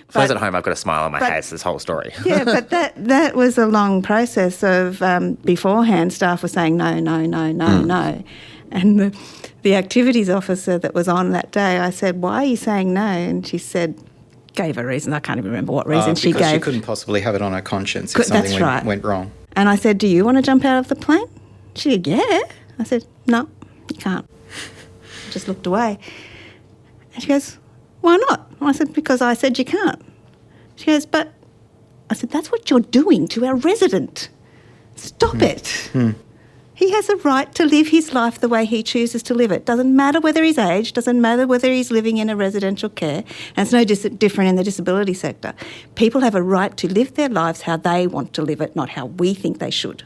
For those at home, I've got a smile on my face this whole story. Yeah, but that was a long process of beforehand, staff were saying no. And the activities officer that was on that day, I said, why are you saying no? And she said, gave a reason. I can't even remember what reason she gave. Because she couldn't possibly have it on her conscience if something went wrong. And I said, do you want to jump out of the plane? She said, yeah. I said, no, you can't. I just looked away. And she goes, why not? And I said, because I said you can't. She goes, but I said, that's what you're doing to our resident. Stop it. He has a right to live his life the way he chooses to live it. Doesn't matter whether he's aged, doesn't matter whether he's living in a residential care, and it's no different in the disability sector. People have a right to live their lives how they want to live it, not how we think they should.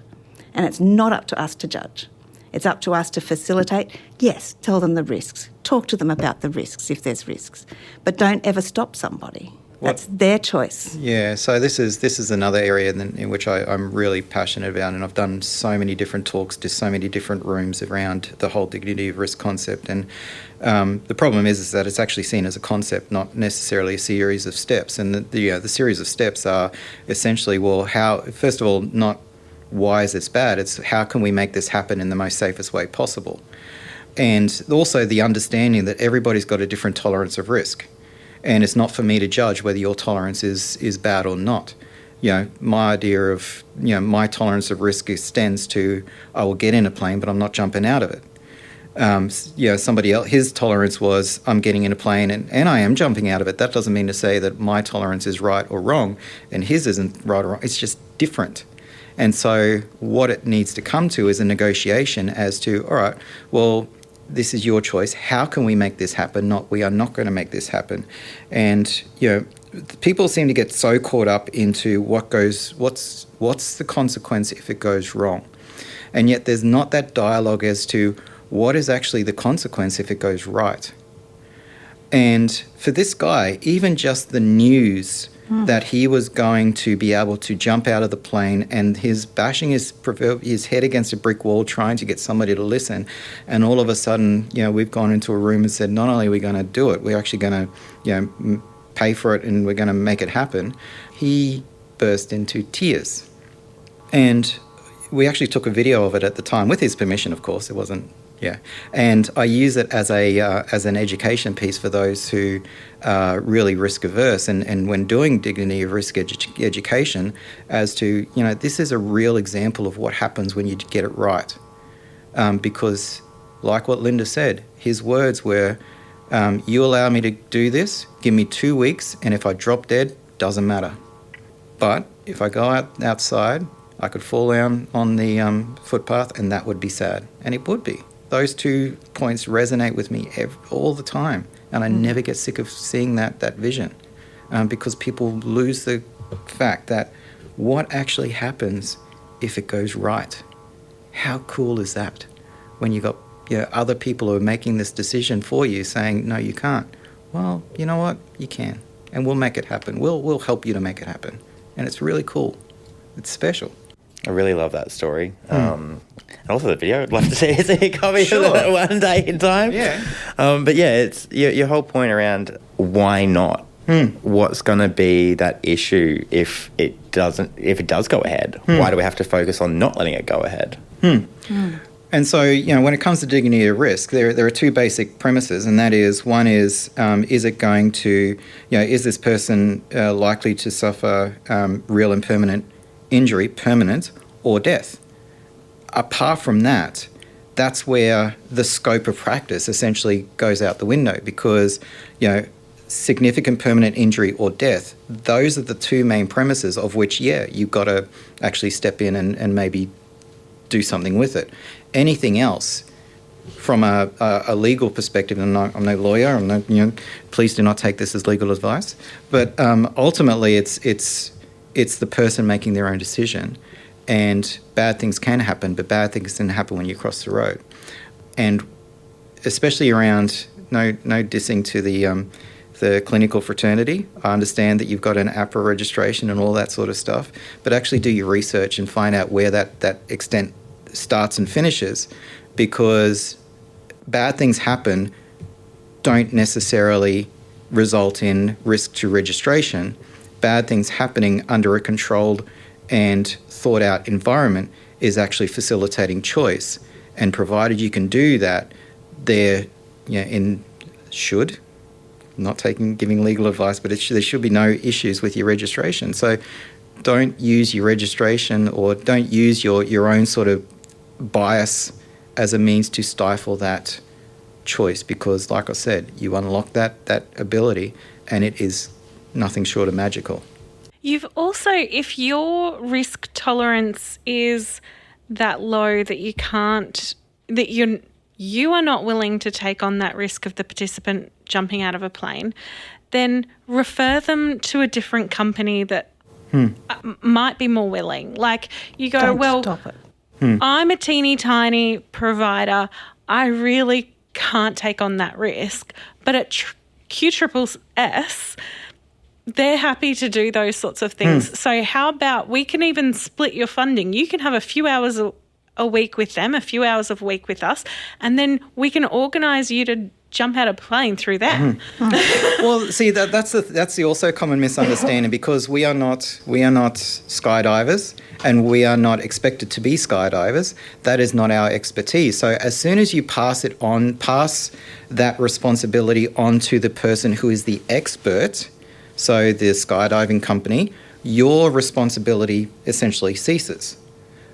And it's not up to us to judge. It's up to us to facilitate. Yes, tell them the risks. Talk to them about the risks if there's risks. But don't ever stop somebody. That's their choice. Yeah, so this is another area in which I'm really passionate about, and I've done so many different talks to so many different rooms around the whole dignity of risk concept. And the problem is that it's actually seen as a concept, not necessarily a series of steps. And the series of steps are essentially, well, how, first of all, not why is this bad? It's how can we make this happen in the most safest way possible? And also the understanding that everybody's got a different tolerance of risk. And it's not for me to judge whether your tolerance is bad or not. My idea of, my tolerance of risk extends to, I will get in a plane, but I'm not jumping out of it. Somebody else, his tolerance was, I'm getting in a plane and I am jumping out of it. That doesn't mean to say that my tolerance is right or wrong and his isn't right or wrong. It's just different. And so what it needs to come to is a negotiation as to, all right, well, this is your choice. How can we make this happen? Not, we are not going to make this happen. And, people seem to get so caught up into what's the consequence if it goes wrong. And yet there's not that dialogue as to what is actually the consequence if it goes right. And for this guy, even just the news that he was going to be able to jump out of the plane and his bashing his head against a brick wall trying to get somebody to listen, and all of a sudden, we've gone into a room and said, not only are we going to do it, we're actually going to, pay for it and we're going to make it happen. He burst into tears. And we actually took a video of it at the time, with his permission, of course. It wasn't, And I use it as an education piece for those who are really risk averse. And when doing dignity of risk education, as to, this is a real example of what happens when you get it right. Because, like what Linda said, his words were, you allow me to do this, give me 2 weeks, and if I drop dead, doesn't matter. But if I go outside, I could fall down on the footpath and that would be sad. And it would be. Those 2 points resonate with me all the time. And I never get sick of seeing that vision, because people lose the fact that what actually happens if it goes right. How cool is that when you got other people who are making this decision for you saying, no, you can't. Well, you know what? You can. And we'll make it happen. We'll help you to make it happen. And it's really cool. It's special. I really love that story. And also the video. I'd love to see a copy of that one day in time. Yeah. But it's your whole point around why not? What's going to be that issue if it does go ahead? Why do we have to focus on not letting it go ahead? And so, when it comes to dignity of risk, there are 2 basic premises, and that is, one is it going to, is this person likely to suffer real and permanent injury, permanent, or death? Apart from that, that's where the scope of practice essentially goes out the window, because, significant permanent injury or death, those are the 2 main premises of which, you've got to actually step in and maybe do something with it. Anything else, from a legal perspective, and I'm no lawyer, I'm no, please do not take this as legal advice, but ultimately it's the person making their own decision, and bad things can happen, but bad things can happen when you cross the road. And especially around, no dissing to the clinical fraternity. I understand that you've got an APRA registration and all that sort of stuff, but actually do your research and find out where that extent starts and finishes, because bad things happen don't necessarily result in risk to registration. Bad things happening under a controlled and thought out environment is actually facilitating choice. And provided you can do that, not giving legal advice, but there should be no issues with your registration. So don't use your registration, or don't use your own sort of bias as a means to stifle that choice, because, like I said, you unlock that ability and it is nothing short of magical. You've also, if your risk tolerance is that low that you are not willing to take on that risk of the participant jumping out of a plane, then refer them to a different company that might be more willing. Like, you go, Stop it. I'm a teeny tiny provider. I really can't take on that risk. But at QSSS, they're happy to do those sorts of things. So how about we can even split your funding? You can have a few hours a week with them, a few hours a week with us, and then we can organise you to jump out of a plane through that. Well, see, that's the also common misunderstanding, because we are not skydivers, and we are not expected to be skydivers. That is not our expertise. So as soon as you pass that responsibility on to the person who is the expert, so the skydiving company, your responsibility essentially ceases.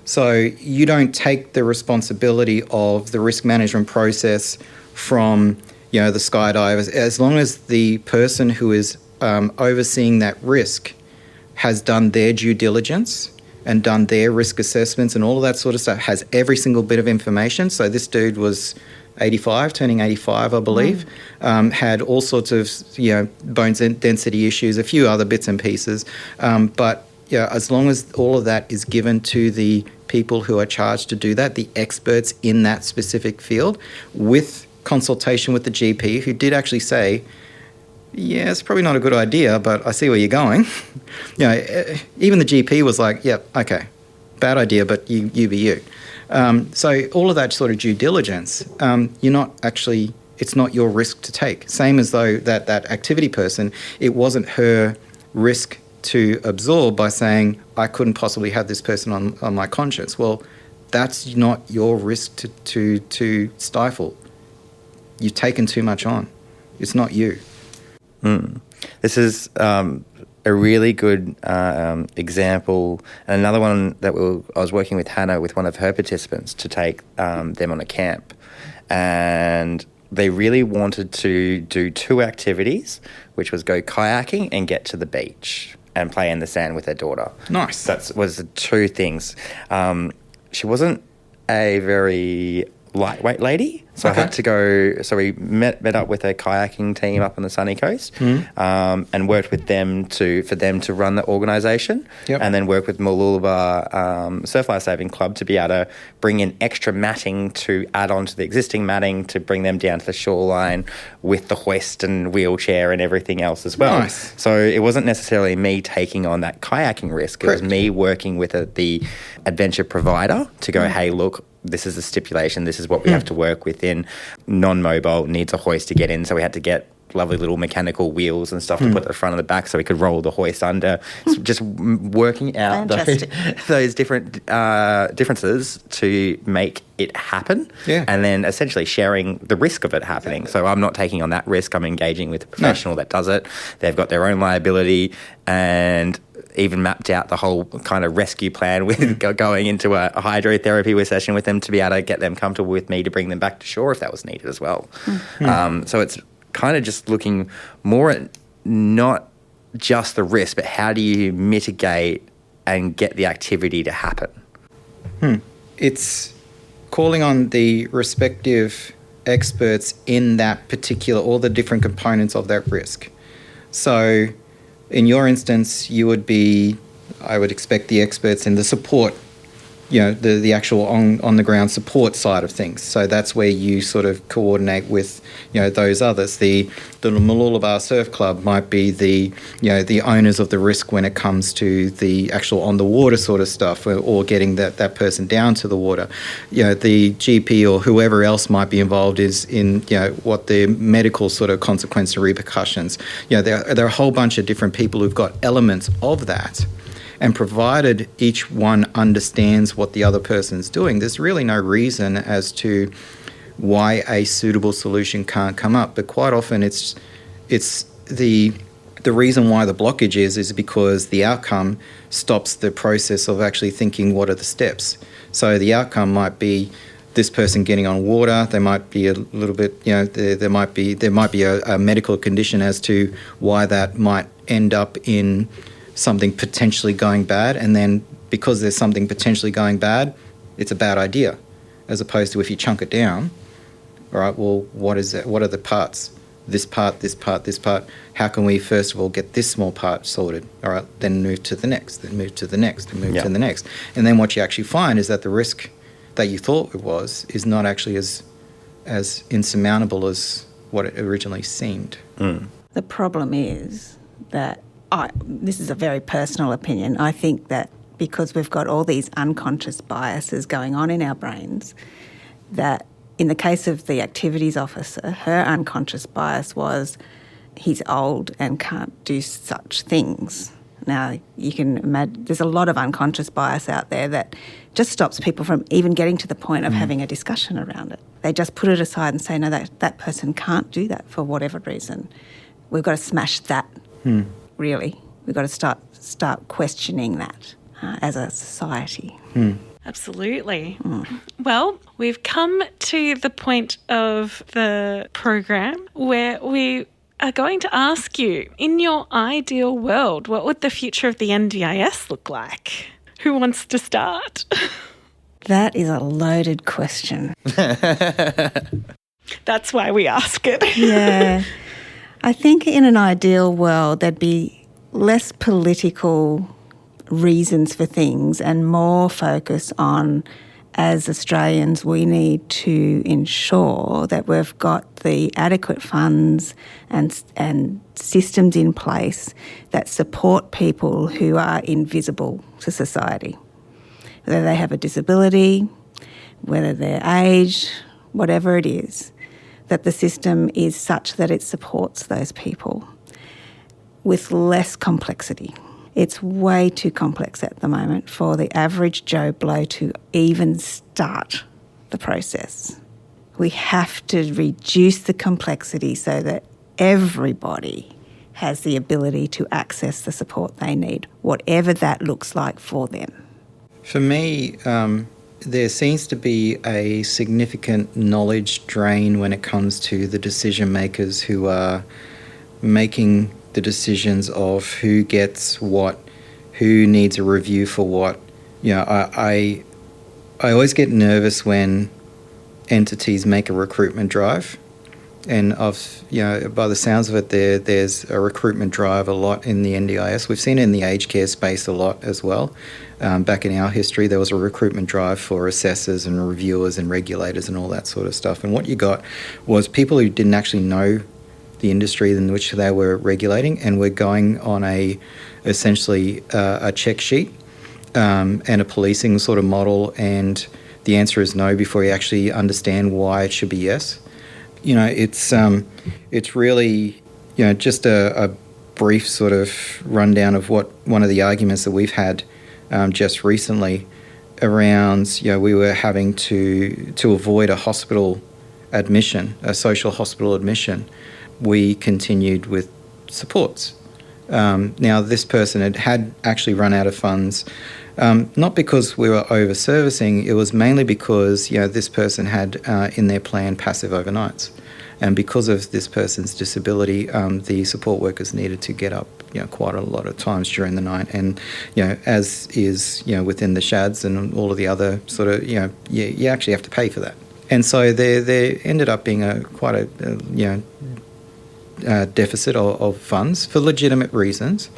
So you don't take the responsibility of the risk management process from the skydivers, as long as the person who is overseeing that risk has done their due diligence and done their risk assessments and all of that sort of stuff, has every single bit of information. So this dude was 85, turning 85, I believe, had all sorts of bone density issues, a few other bits and pieces. But as long as all of that is given to the people who are charged to do that, the experts in that specific field, with consultation with the GP, who did actually say, yeah, it's probably not a good idea, but I see where you're going. Even the GP was like, yep, okay, bad idea, but you be you. So all of that sort of due diligence, it's not your risk to take. Same as though that activity person, it wasn't her risk to absorb by saying, I couldn't possibly have this person on my conscience. Well, that's not your risk to stifle. You've taken too much on. It's not you. This is a really good example. And another one that I was working with Hannah, with one of her participants, to take them on a camp. And they really wanted to do two activities, which was go kayaking and get to the beach and play in the sand with their daughter. Nice. That was the two things. She wasn't a very lightweight lady, so Okay. I had to go. So we met up with a kayaking team up on the sunny coast, and worked with them for them to run the organisation, and then work with Mooloolaba Surf Life Saving Club to be able to bring in extra matting to add on to the existing matting to bring them down to the shoreline with the hoist and wheelchair and everything else as well. Nice. So it wasn't necessarily me taking on that kayaking risk. It was me working with the adventure provider to go, hey, look, this is the stipulation, this is what we have to work within. Non-mobile needs a hoist to get in, so we had to get lovely little mechanical wheels and stuff to put at the front and the back so we could roll the hoist under. So just working out those different differences to make it happen, and then essentially sharing the risk of it happening. So I'm not taking on that risk, I'm engaging with a professional that does it. They've got their own liability, and even mapped out the whole kind of rescue plan with going into a hydrotherapy session with them to be able to get them comfortable with me to bring them back to shore if that was needed as well. So it's kind of just looking more at not just the risk, but how do you mitigate and get the activity to happen? It's calling on the respective experts in that particular, all the different components of that risk. So in your instance, I would expect the experts in the support, the actual on the ground support side of things. So that's where you sort of coordinate with, those others. The Mooloolaba Surf Club might be the owners of the risk when it comes to the actual on the water sort of stuff, or getting that person down to the water. The GP or whoever else might be involved is in, what the medical sort of consequence and repercussions. There are a whole bunch of different people who've got elements of that. And provided each one understands what the other person's doing, there's really no reason as to why a suitable solution can't come up. But quite often it's the reason why the blockage is because the outcome stops the process of actually thinking what are the steps. So the outcome might be this person getting on water. There might be a little bit, there might be a medical condition as to why that might end up in something potentially going bad, and then because there's something potentially going bad, it's a bad idea, as opposed to if you chunk it down. All right, well, what is it? What are the parts? This part, this part, this part. How can we first of all get this small part sorted? All right, then move to the next, then move to the next, and move to the next. And then what you actually find is that the risk that you thought it was is not actually as insurmountable as what it originally seemed. The problem is that this is a very personal opinion. I think that because we've got all these unconscious biases going on in our brains, that In the case of the activities officer, her unconscious bias was he's old and can't do such things. Now, you can imagine there's a lot of unconscious bias out there that just stops people from even getting to the point of having a discussion around it. They just put it aside and say, no, that person can't do that for whatever reason. We've got to smash that, really. We've got to start questioning that as a society. Absolutely. Well, we've come to the point of the program where we are going to ask you, in your ideal world, what would the future of the NDIS look like? Who wants to start? That is a loaded question. That's why we ask it. Yeah. I think in an ideal world there'd be less political reasons for things and more focus on, as Australians, we need to ensure that we've got the adequate funds and systems in place that support people who are invisible to society. Whether they have a disability, whether they're aged, whatever it is, that the system is such that it supports those people with less complexity. It's way too complex at the moment for the average Joe Blow to even start the process. We have to reduce the complexity so that everybody has the ability to access the support they need, whatever that looks like for them. For me, there seems to be a significant knowledge drain when it comes to the decision makers who are making the decisions of who gets what, who needs a review for what. You know, I always get nervous when entities make a recruitment drive, and by the sounds of it, there's a recruitment drive a lot in the NDIS. We've seen it in the aged care space a lot as well. Back in our history, there was a recruitment drive for assessors and reviewers and regulators and all that sort of stuff. And what you got was people who didn't actually know the industry in which they were regulating, and were going on essentially a check sheet and a policing sort of model, and the answer is no before you actually understand why it should be yes. You know, it's really, you know, just a brief sort of rundown of what one of the arguments that we've had just recently around, you know, we were having to avoid a hospital admission, a social hospital admission. We continued with supports. Now, this person had actually run out of funds, not because we were over-servicing, it was mainly because, you know, this person had in their plan passive overnights. And because of this person's disability, the support workers needed to get up, you know, quite a lot of times during the night. And, you know, as is, you know, within the SHADs and all of the other sort of, you know, you actually have to pay for that. And so there ended up being quite a deficit of funds for legitimate reasons.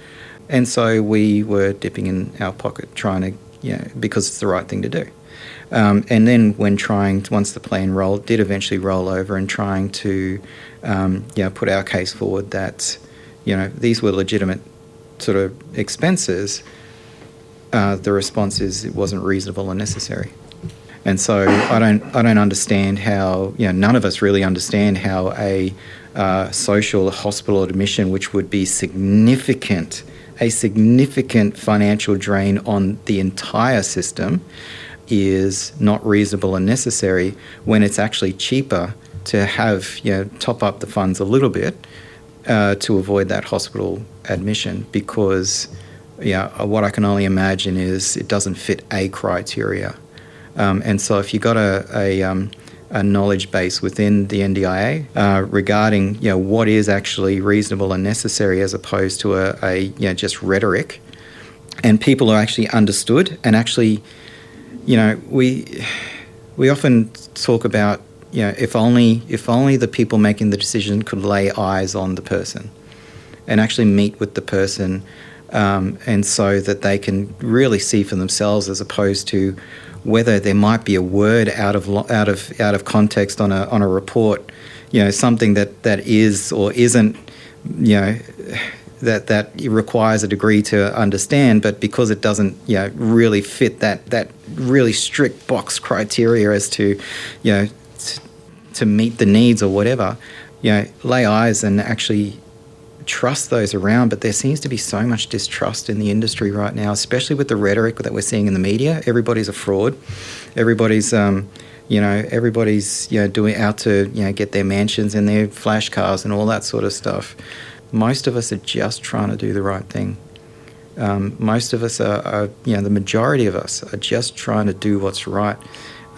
And so we were dipping in our pocket trying to, you know, because it's the right thing to do. And then once the plan did eventually roll over and trying to, put our case forward that, you know, these were legitimate sort of expenses, the response is it wasn't reasonable and necessary. And so I don't understand how, you know, none of us really understand how a social hospital admission, which would be a significant financial drain on the entire system, is not reasonable and necessary when it's actually cheaper to have, you know, top up the funds a little bit to avoid that hospital admission, because, you know, what I can only imagine is it doesn't fit a criteria. And so if you've got a knowledge base within the NDIA regarding, you know, what is actually reasonable and necessary as opposed to you know, just rhetoric, and people are actually understood and actually, you know, we often talk about, you know, if only the people making the decision could lay eyes on the person and actually meet with the person, and so that they can really see for themselves, as opposed to whether there might be a word out of context on a report, you know, something that is or isn't, you know, that requires a degree to understand, but because it doesn't, you know, really fit that really strict box criteria as to, you know, to meet the needs or whatever, lay eyes and actually trust those around. But there seems to be so much distrust in the industry right now, especially with the rhetoric that we're seeing in the media. Everybody's a fraud. Everybody's doing out to get their mansions and their flash cars and all that sort of stuff. Most of us are just trying to do the right thing. Most of us are the majority of us are just trying to do what's right,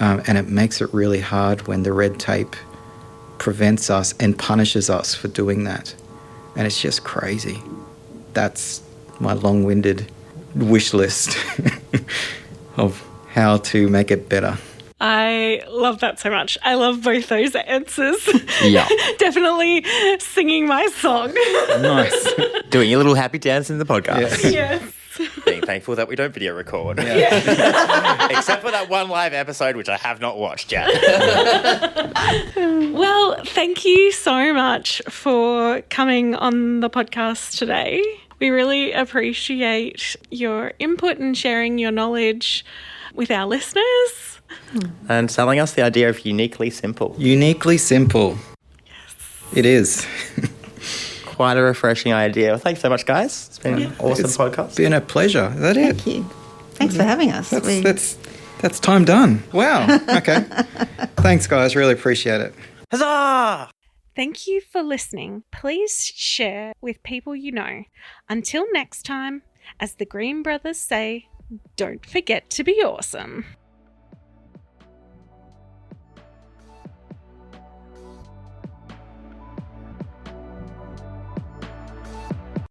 and it makes it really hard when the red tape prevents us and punishes us for doing that. And it's just crazy. That's my long-winded wish list of how to make it better. I love that so much. I love both those answers. Yeah. Definitely singing my song. Nice. Doing your little happy dance in the podcast. Yes. Being thankful that we don't video record. Yeah. Except for that one live episode, which I have not watched yet. Well, thank you so much for coming on the podcast today. We really appreciate your input and sharing your knowledge with our listeners. And selling us the idea of uniquely simple. Uniquely simple. Yes. It is. Quite a refreshing idea. Well, thanks so much, guys. It's been an awesome podcast. It's been a pleasure. Is that it? Thank you. Thanks for having us. That's time done. Wow. Okay. Thanks, guys. Really appreciate it. Huzzah! Thank you for listening. Please share with people you know. Until next time, as the Green Brothers say, don't forget to be awesome.